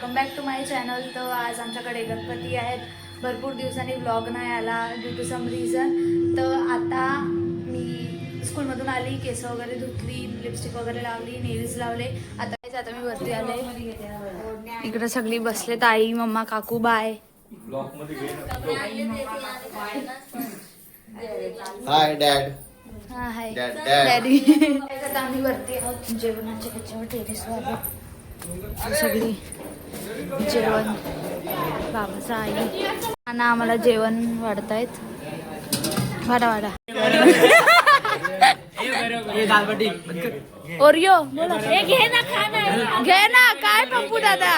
Welcome back to my channel. तर आज आमच्याकडे गणपती आहेत. भरपूर दिवसांनी व्लॉग नाही आला ड्यू टू सम रिझन. तर आता मी स्कूलमधून आली, केस वगैरे धुतली, लिपस्टिक वगैरे लावली, नेल्स लावले. आता मी वरती आले. इकडे सगळी बसले, ताई, मम्मा, काकू, बाय. हाय डॅड. हा हाय डॅडी. आता आम्ही वरती आहोत जेवणाच्या त्याच्यावर टेरेसवर आहोत. सगळी जेवण, बाबाचा आई आणि आम्हाला जेवण वाढतायत. वाडा ओरियो बोला. घे ना. काय पप्पू दादा,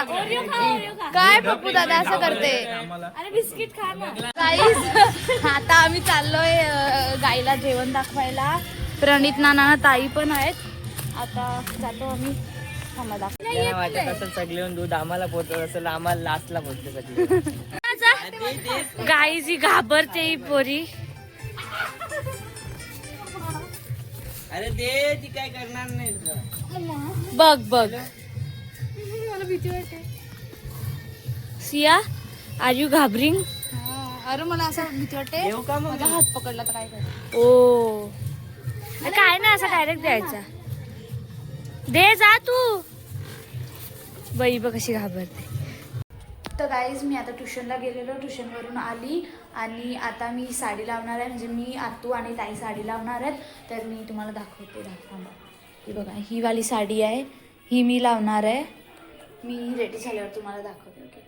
काय पप्पू दादा असं करते. अरे बिस्किट खा ना. गाईस आता आम्ही चाललोय गाईला जेवण दाखवायला. प्रणित नाना ताई पण आहेत. आता जातो आम्ही. सगळे दूध आम्हाला पोहोचत असेल, आम्हाला लास्टला पोहोचते सगळे. गाईची घाबरते ही पोरी. अरे दे, ती काय करणार नाही. बघ मला भीती वाटते. सिया आर यू घाबरिंग? अरे मला असं भीती वाटते. माझा हात पकडला तर काय कर. ओ काय ना, असं डायरेक्ट द्यायचा. दे जा तू. बाई बघ कशी घाबरते. तर गाईज मी आता ट्युशनला गेलेलो, ट्युशनवरून आली आणि आता मी साडी लावणार आहे. म्हणजे मी, आतू आणि ताई साडी लावणार आहेत. तर मी तुम्हाला दाखवते. ही बघा, ही वाली साडी आहे, ही मी लावणार आहे. मी रेडी झाल्यावर तुम्हाला दाखवते. ओके.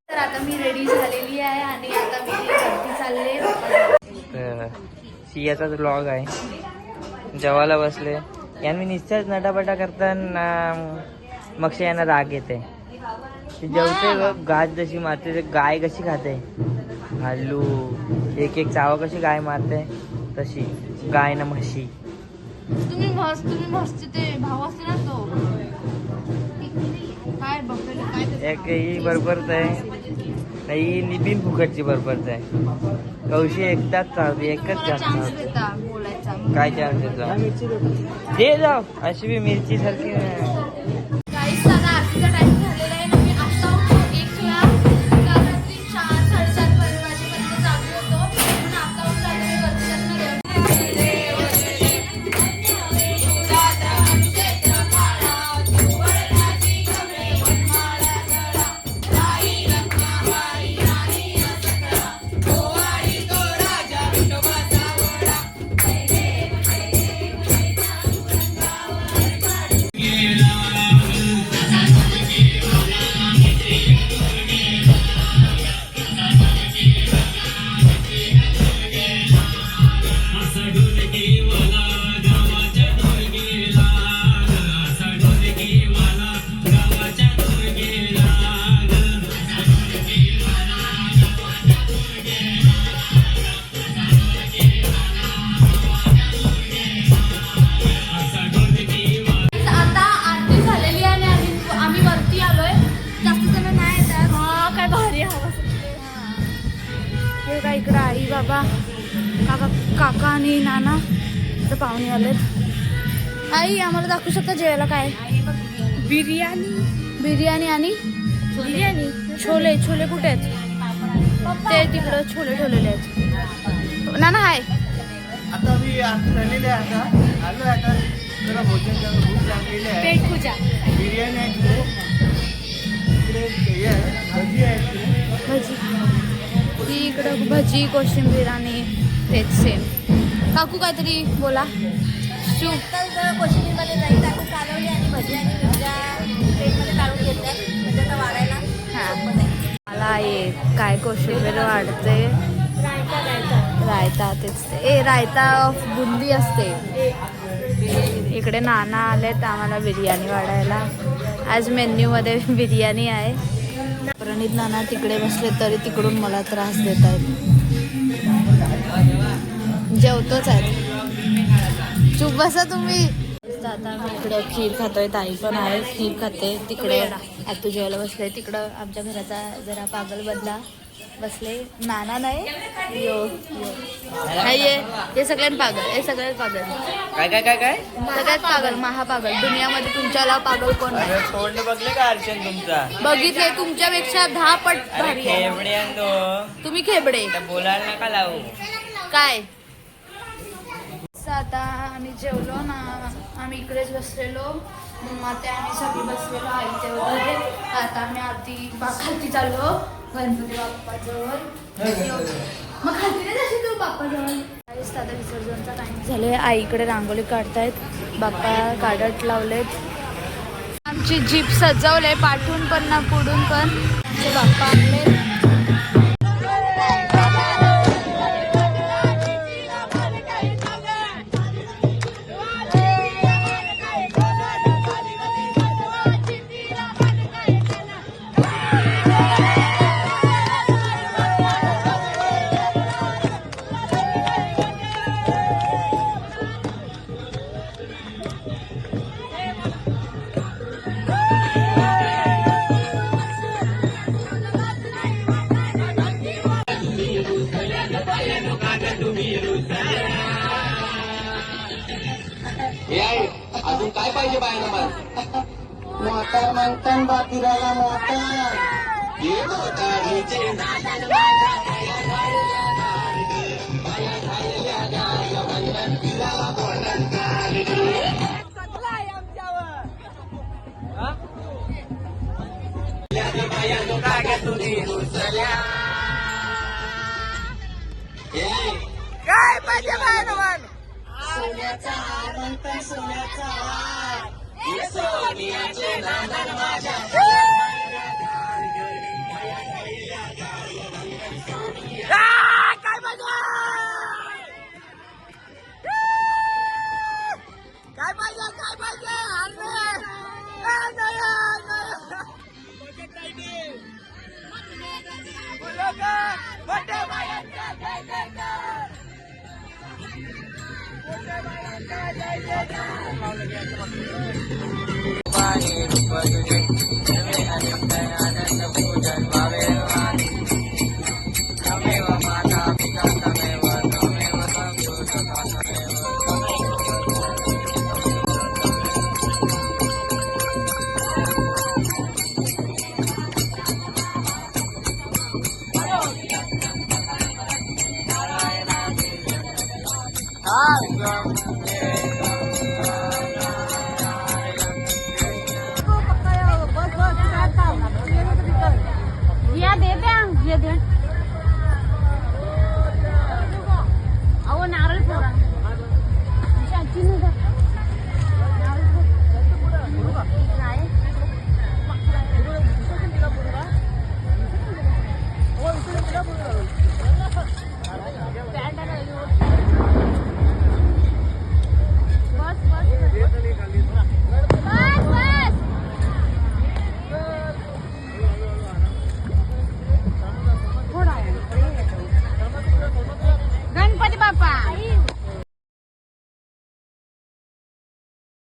तर आता मी रेडी झालेली आहे आणि आता मी वरती चालले. सियाचा व्लॉग आहे. जेवायला बसले यांनी निश्चयच नटापटा करताना मग यांना राग येते. जेवते गाज जशी मारते, गाय कशी खाते हल्लू, एक चावा कशी गाय मारते तशी गाय ना म्हशी. तुम्ही मस्त ते भाव असते ना तो काय बघते. एक ही बरोबरच आहे, ही निबिन फुकटची बरोबरच आहे. कौशी एकटाच चालते, एकच जास्त काय चान्स देतो. दे जाव अशी बी मिरची सारखी. आरतीचा टाइम झालेला आहे. मी आता 1ला रात्री 4-4:30 वाजेपर्यंत जागलो होतो. म्हणून आता इकडं आई बाबा काका आणि नाना तर पाहुणे आलेत. आई आम्हाला दाखवू शकता जेवायला काय? बिर्याणी आणि छोले कुठे आहेत? ते तिकडं छोले ठेवलेले आहेत. नाना हाय. आता मी झालेले आता आलो. आता जरा भोजन करून भूक लागलेली आहे. पेट पूजा. बिर्याणी आहे, भजी आहे. ही इकडं भजी, कोशिंबीर आणि तेच सेम. काकू काहीतरी बोला. कोशिंबीरमध्ये जाईल टाकून कालवली आणि भजी आणि मिरच्या प्लेटमध्ये काढून घेतल्या म्हणजे वाढायला. मला ये काय कोशिंबीर वाढते. रायता तेच रायता ऑफ बुंदी असते. इकडे नाना आलेत आम्हाला बिर्याणी वाढायला. आज मेन्यूमध्ये बिर्याणी आहे. प्रणित नाना तिकडे बसले तरी तिकडून मला त्रास देत आहेत. जेवतोच आहेत. चुप बसा तुम्ही. आता आम्ही इकडं खीर खातोय. ताई पण आहे, खीर खाते. तिकडे आतू जेवायला बसले. तिकडं आमच्या घराचा जरा पागल बदला बसले. नाना नाही यो हे सगळ्यात पागल, हे सगळ्यात पागल, काय काय काय काय सगळ्यात पागल, महापागल दुनियामध्ये. तुमच्याला पागल कोण नाही. अरे तोंड बघले का अर्चन तुमचा? बघितले तुमच्यापेक्षा 10 पट अरे भारी आहे. खेबडे आणतो. तुम्ही खेबडे आता बोलायला नका लावू. काय. आता आम्ही जेवलो ना, आम्ही इकडेच बसलेलो. आता आम्ही सगळे बसलेलो आईच्या वगैरे. आता आम्ही आरती खालती चाललो गणपती बाप्पाजवळ. मग खालती नाही जाशील तू बाप्पाजवळ. आता विसर्जनचा टाइम झाले. आईकडे रांगोळी काढतायत, बाप्पा काढत लावलेत. आमची जीप सजवले पाठून पण ना पुढून पण. आमचे बाप्पा आणले. अजून काय पाहिजे बायला मला? मोटर मागतान बाकीराला मोटर. ये मोटारीचे काय पाहिजे बायला? सोन्याचा हार म्हणतात, सोन्याचा हार. हे सोन्याचे नांदन माझ्या. काय पाहिजे? काय पाहिजे? काय पाहिजे? पाणी